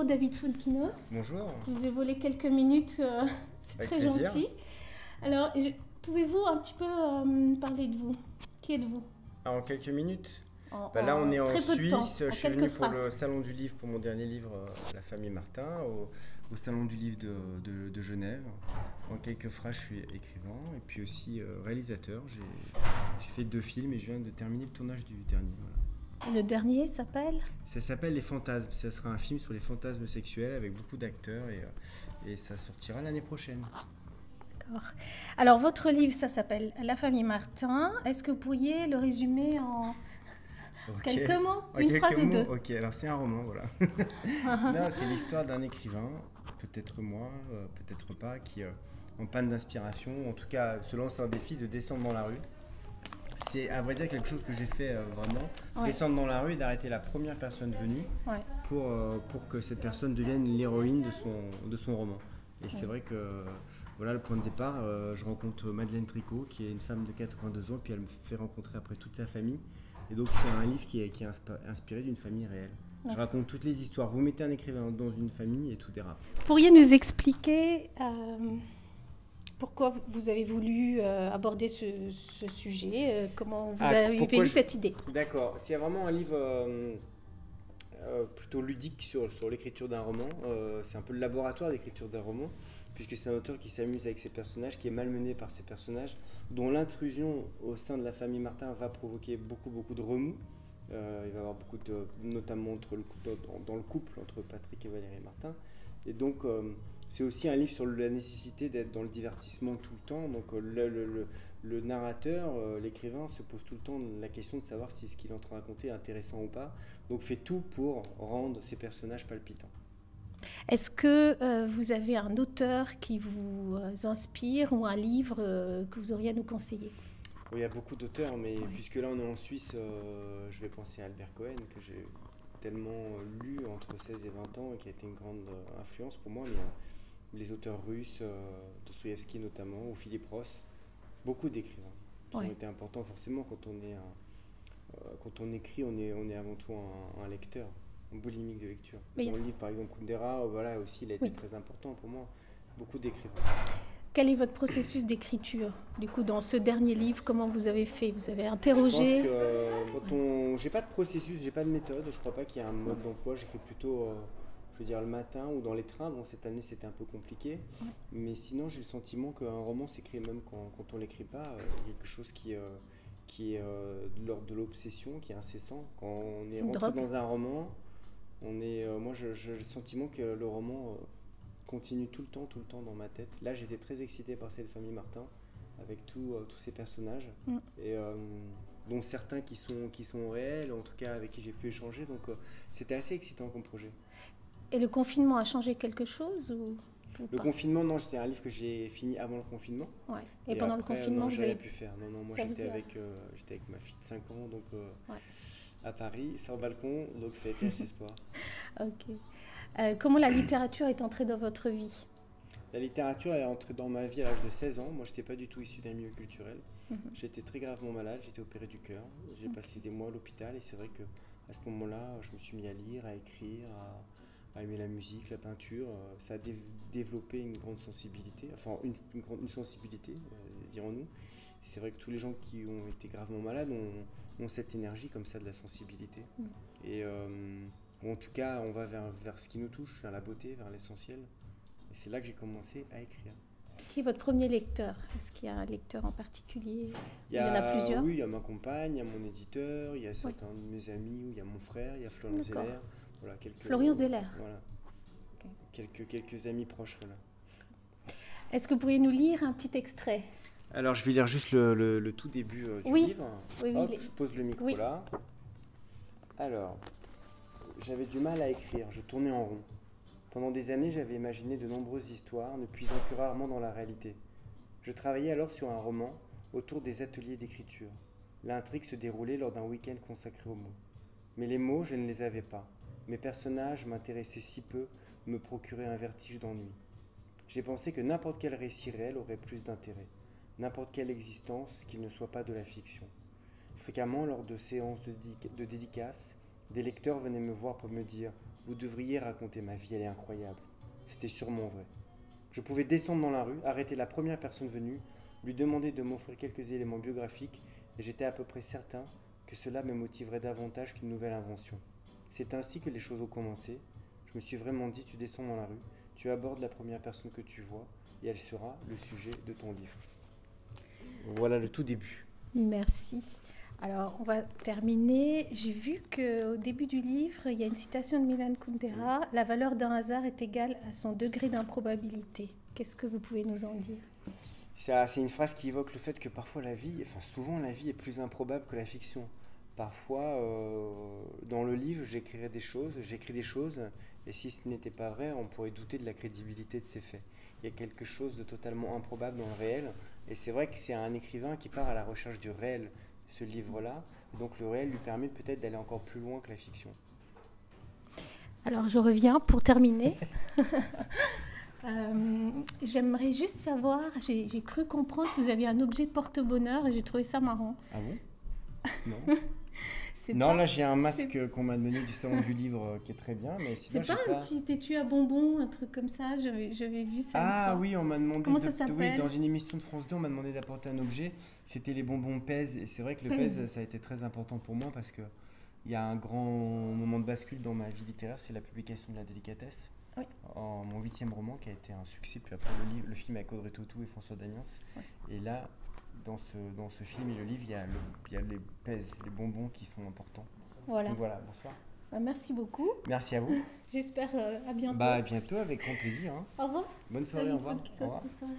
David Founkinos. Bonjour. Je vous ai volé quelques minutes, c'est Avec très plaisir. gentil. Alors, pouvez-vous un petit peu parler de vous? Qui êtes-vous? En quelques minutes. En Là, on est en très peu de temps, Suisse. en Je suis quelques venu pour phrases. le Salon du Livre, pour mon dernier livre, La famille Martin, au Salon du Livre de Genève. En quelques phrases, je suis écrivain et puis aussi réalisateur. J'ai fait 2 films et je viens de terminer le tournage du dernier. Voilà. Le dernier s'appelle? Ça s'appelle Les Fantasmes. Ça sera un film sur les fantasmes sexuels avec beaucoup d'acteurs et ça sortira l'année prochaine. D'accord. Alors, votre livre, ça s'appelle La famille Martin. Est-ce que vous pourriez le résumer en quelques mots? Une phrase ou deux? Ok, alors c'est un roman, voilà. Non, c'est l'histoire d'un écrivain, peut-être moi, peut-être pas, qui en panne d'inspiration, en tout cas se lance un défi de descendre dans la rue. C'est à vrai dire quelque chose que j'ai fait vraiment, descendre dans la rue et d'arrêter la première personne venue pour que cette personne devienne l'héroïne de son roman. Et c'est vrai que voilà le point de départ. Je rencontre Madeleine Tricot, qui est une femme de 82 ans, puis elle me fait rencontrer après toute sa famille. Et donc c'est un livre qui est inspiré d'une famille réelle. Je raconte toutes les histoires. Vous mettez un écrivain dans une famille et tout dérape. Pourriez nous expliquer pourquoi vous avez voulu aborder ce sujet, comment vous avez eu cette idée? D'accord, c'est vraiment un livre plutôt ludique sur l'écriture d'un roman. C'est un peu le laboratoire d'écriture d'un roman, puisque c'est un auteur qui s'amuse avec ses personnages, qui est malmené par ses personnages, dont l'intrusion au sein de la famille Martin va provoquer beaucoup de remous. Il va y avoir beaucoup notamment dans le couple entre Patrick et Valérie Martin. Et donc, c'est aussi un livre sur la nécessité d'être dans le divertissement tout le temps. Donc, le narrateur, l'écrivain, se pose tout le temps la question de savoir si ce qu'il est en train de raconter est intéressant ou pas. Donc, fait tout pour rendre ses personnages palpitants. Est-ce que vous avez un auteur qui vous inspire ou un livre que vous auriez à nous conseiller? Il y a beaucoup d'auteurs, mais puisque là on est en Suisse, je vais penser à Albert Cohen, que j'ai tellement lu entre 16 et 20 ans et qui a été une grande influence pour moi. Mais les auteurs russes, Dostoïevski notamment, ou Philippe Ross, beaucoup d'écrivains qui ont été importants. Forcément, quand on écrit, on est avant tout un lecteur, un boulimique de lecture. Dans le livre, par exemple, Kundera, voilà, aussi, il a été très important pour moi. Beaucoup d'écrivains. Quel est votre processus d'écriture? Du coup, dans ce dernier livre, comment vous avez fait? Vous avez interrogé? Je pense que j'ai pas de processus, j'ai pas de méthode. Je crois pas qu'il y ait un mode d'emploi. J'écris plutôt, je veux dire, le matin ou dans les trains. Bon, cette année, c'était un peu compliqué. Mais sinon, j'ai le sentiment qu'un roman s'écrit même quand on l'écrit pas. Il y a quelque chose qui est de l'ordre de l'obsession, qui est incessant. Quand on est rentré dans un roman, moi, j'ai le sentiment que le roman continue tout le temps dans ma tête. Là, j'étais très excité par cette famille Martin, avec tous ces personnages, et dont certains qui sont réels, en tout cas avec qui j'ai pu échanger. Donc, c'était assez excitant comme projet. Et le confinement a changé quelque chose ou Le confinement, non, c'est un livre que j'ai fini avant le confinement. Ouais. Et pendant après, le confinement, vous avez pu faire. Non, moi j'étais avec ma fille de 5 ans, donc à Paris, sans balcon, donc ça a été assez sport. Ok. Comment la littérature est entrée dans votre vie? La littérature est entrée dans ma vie à l'âge de 16 ans. Moi, je n'étais pas du tout issu d'un milieu culturel. J'étais très gravement malade, j'étais opéré du cœur. J'ai passé des mois à l'hôpital et c'est vrai qu'à ce moment-là, je me suis mis à lire, à écrire, à aimer la musique, la peinture. Ça a développé une grande sensibilité, enfin une sensibilité, dirons-nous. C'est vrai que tous les gens qui ont été gravement malades ont cette énergie comme ça de la sensibilité. Et en tout cas, on va vers ce qui nous touche, vers la beauté, vers l'essentiel. Et c'est là que j'ai commencé à écrire. Qui est votre premier lecteur? Est-ce qu'il y a un lecteur en particulier? Il y en a plusieurs? Oui, il y a ma compagne, il y a mon éditeur, il y a certains de mes amis, il y a mon frère, il y a Florian Zeller. Voilà, Florian Zeller. Voilà. Okay. Quelques amis proches. Voilà. Est-ce que vous pourriez nous lire un petit extrait? Alors, je vais lire juste le tout début du livre. Oui, je pose le micro là. Alors, j'avais du mal à écrire, je tournais en rond. Pendant des années, j'avais imaginé de nombreuses histoires, ne puisant que rarement dans la réalité. Je travaillais alors sur un roman autour des ateliers d'écriture. L'intrigue se déroulait lors d'un week-end consacré aux mots. Mais les mots, je ne les avais pas. Mes personnages m'intéressaient si peu, me procuraient un vertige d'ennui. J'ai pensé que n'importe quel récit réel aurait plus d'intérêt, n'importe quelle existence qu'il ne soit pas de la fiction. Fréquemment, lors de séances de dédicaces, des lecteurs venaient me voir pour me dire « vous devriez raconter ma vie, elle est incroyable. C'était sûrement vrai. Je pouvais descendre dans la rue, arrêter la première personne venue, lui demander de m'offrir quelques éléments biographiques, et j'étais à peu près certain que cela me motiverait davantage qu'une nouvelle invention. C'est ainsi que les choses ont commencé. Je me suis vraiment dit, tu descends dans la rue, tu abordes la première personne que tu vois, et elle sera le sujet de ton livre. Voilà le tout début. Merci. Alors, on va terminer. J'ai vu qu'au début du livre, il y a une citation de Milan Kundera. La valeur d'un hasard est égale à son degré d'improbabilité. Qu'est-ce que vous pouvez nous en dire? C'est une phrase qui évoque le fait que parfois souvent la vie est plus improbable que la fiction. Parfois, dans le livre, j'écris des choses, et si ce n'était pas vrai, on pourrait douter de la crédibilité de ces faits. Il y a quelque chose de totalement improbable dans le réel, et c'est vrai que c'est un écrivain qui part à la recherche du réel, ce livre-là, donc le réel lui permet peut-être d'aller encore plus loin que la fiction. Alors, je reviens pour terminer. J'aimerais juste savoir, j'ai cru comprendre que vous aviez un objet porte-bonheur et j'ai trouvé ça marrant. Ah bon? Non. Non, là j'ai un masque qu'on m'a donné du salon du livre qui est très bien, mais sinon c'est pas un petit étui à bonbons, un truc comme ça, j'avais vu ça. Ah oui, on m'a demandé. Comment ça s'appelle? Oui, dans une émission de France 2, on m'a demandé d'apporter un objet. C'était les bonbons Pèse, et c'est vrai que le Pèse, ça a été très important pour moi parce que il y a un grand moment de bascule dans ma vie littéraire, c'est la publication de La Délicatesse. Oui. Mon 8e roman qui a été un succès, puis après le film avec Audrey Tautou et François Damiens. Oui. Et là, dans ce film et le livre, il y a les Pèse, les bonbons qui sont importants. Voilà. Donc voilà, bonsoir. Merci beaucoup. Merci à vous. J'espère à bientôt. À bientôt, avec grand plaisir. Hein. Au revoir. Bonne soirée, au revoir. Bonne soirée.